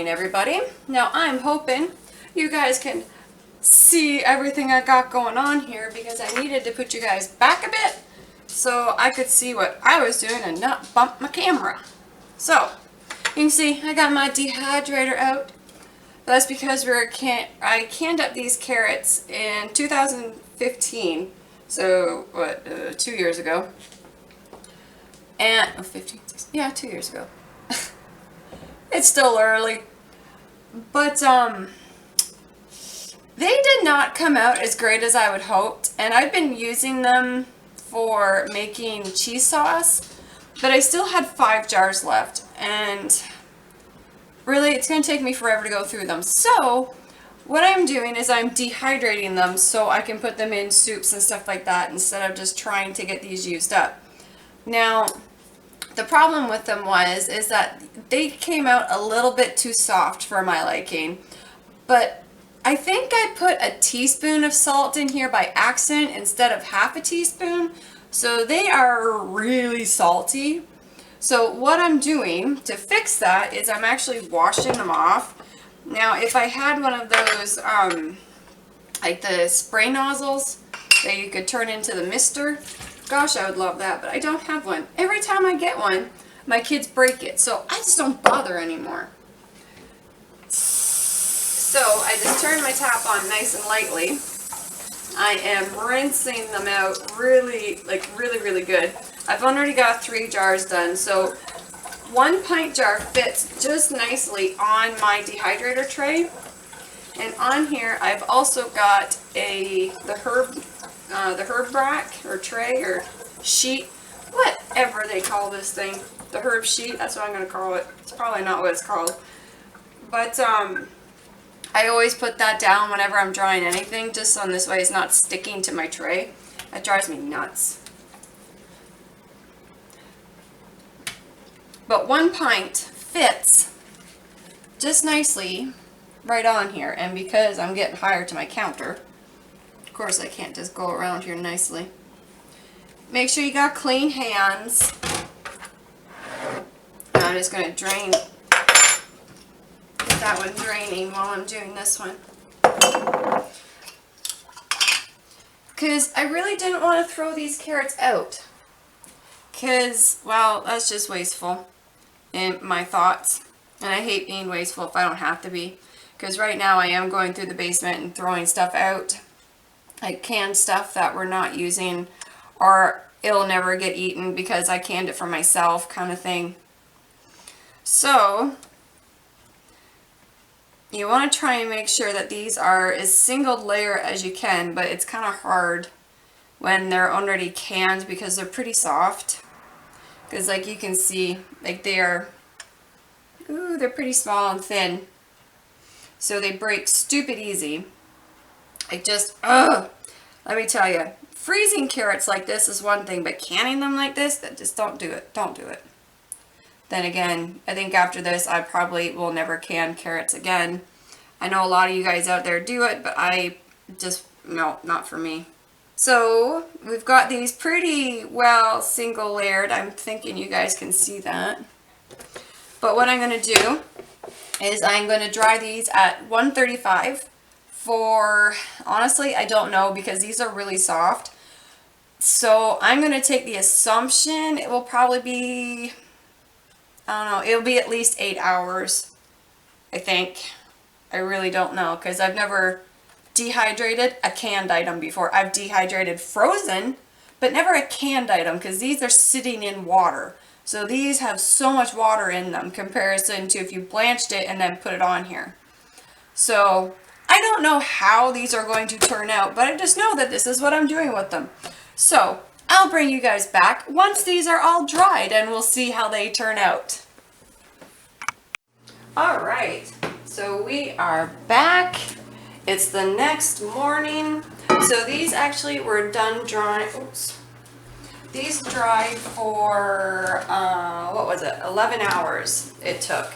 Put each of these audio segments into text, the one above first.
everybody. Now I'm hoping you guys can see everything I got going on here because I needed to put you guys back a bit so I could see what I was doing and not bump my camera. So you can see I got my dehydrator out. That's because I canned up these carrots in 2015, so what, 2 years ago. And 15, 16, yeah, 2 years ago. It's still early, but they did not come out as great as I would hoped, and I've been using them for making cheese sauce, but I still had 5 jars left, and really it's going to take me forever to go through them. So what I'm doing is I'm dehydrating them so I can put them in soups and stuff like that instead of just trying to get these used up. Now the problem with them is that they came out a little bit too soft for my liking, but I think I put a teaspoon of salt in here by accident instead of half a teaspoon, so they are really salty. So what I'm doing to fix that is I'm actually washing them off. Now if I had one of those like the spray nozzles that you could turn into the mister, gosh, I would love that, but I don't have one. Every time I get one, my kids break it, so I just don't bother anymore. So I just turn my tap on nice and lightly. I am rinsing them out really good. I've already got 3 jars done, so 1 pint jar fits just nicely on my dehydrator tray. And on here I've also got the herb rack or tray or sheet, whatever they call this thing, the herb sheet, that's what I'm going to call it. It's probably not what it's called, but I always put that down whenever I'm drying anything, just so this way it's not sticking to my tray. That drives me nuts. But 1 pint fits just nicely right on here, and because I'm getting higher to my counter, of course I can't just go around here nicely. Make sure you got clean hands. And I'm just going to get that one draining while I'm doing this one. Because I really didn't want to throw these carrots out. Because, well, that's just wasteful in my thoughts. And I hate being wasteful if I don't have to be. Because right now I am going through the basement and throwing stuff out. Like canned stuff that we're not using, or it'll never get eaten because I canned it for myself, kind of thing. So you want to try and make sure that these are as single layer as you can, but it's kind of hard when they're already canned because they're pretty soft. Because like you can see, like they're pretty small and thin, so they break stupid easy. Like just, let me tell you, freezing carrots like this is one thing, but canning them like this, just don't do it. Don't do it. Then again, I think after this, I probably will never can carrots again. I know a lot of you guys out there do it, but no, not for me. So we've got these pretty well single layered. I'm thinking you guys can see that. But what I'm going to do is I'm going to dry these at 135 for, honestly, I don't know, because these are really soft. So I'm going to take the assumption it will probably be, I don't know, it'll be at least 8 hours, I think. I really don't know, because I've never dehydrated a canned item before. I've dehydrated frozen, but never a canned item, because these are sitting in water. So these have so much water in them comparison to if you blanched it and then put it on here. So I don't know how these are going to turn out, but I just know that this is what I'm doing with them. So I'll bring you guys back once these are all dried and we'll see how they turn out. Alright, so we are back. It's the next morning. So these actually were done drying. Oops. These dried for, what was it, 11 hours it took.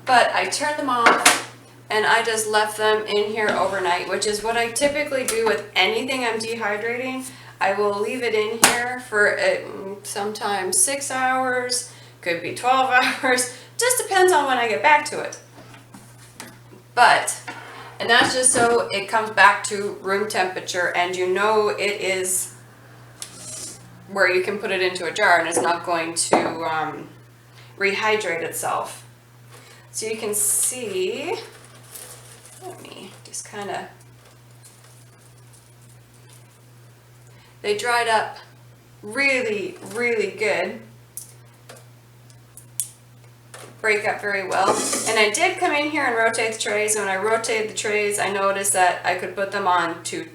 But I turned them off and I just left them in here overnight, which is what I typically do with anything I'm dehydrating. I will leave it in here for sometimes 6 hours, could be 12 hours, just depends on when I get back to it. And that's just so it comes back to room temperature and you know it is where you can put it into a jar and it's not going to rehydrate itself. So you can see, let me just kind of, they dried up really, really good. Break up very well. And I did come in here and rotate the trays, and when I rotated the trays, I noticed that I could put them on two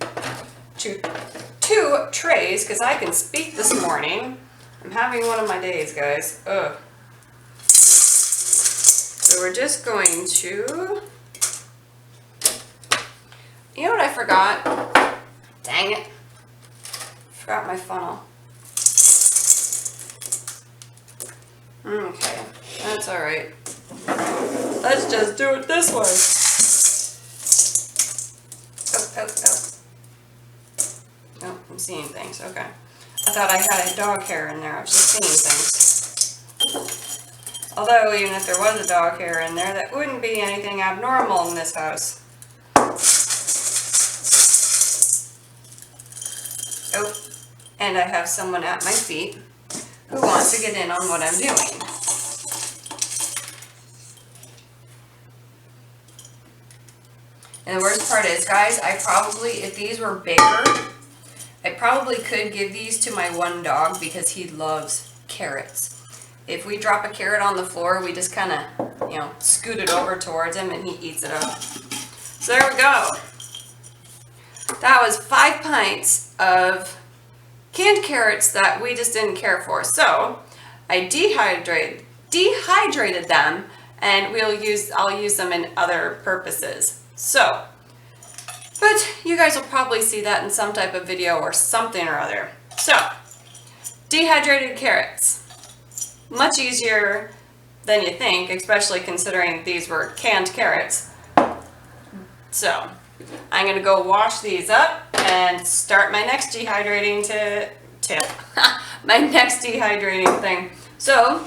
trays, because I can speak this morning. I'm having one of my days, guys. Ugh. So we're just going to, you know what I forgot? Dang it. Forgot my funnel. Okay, that's all right. Let's just do it this way. Oh, I'm seeing things. Okay. I thought I had a dog hair in there. I was just seeing things. Although, even if there was a dog hair in there, that wouldn't be anything abnormal in this house. Oh, and I have someone at my feet who wants to get in on what I'm doing. And the worst part is, guys, I probably, if these were bigger, I probably could give these to my one dog because he loves carrots. If we drop a carrot on the floor, we just kind of, you know, scoot it over towards him and he eats it up. So there we go. That was 5 pints of canned carrots that we just didn't care for. So I dehydrated them, and I'll use them in other purposes. So, but you guys will probably see that in some type of video or something or other. So, dehydrated carrots. Much easier than you think, especially considering these were canned carrots. So, I'm going to go wash these up and start my next dehydrating tip. My next dehydrating thing. So,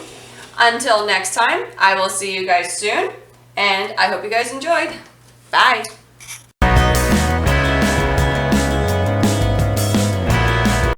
until next time, I will see you guys soon, and I hope you guys enjoyed. Bye.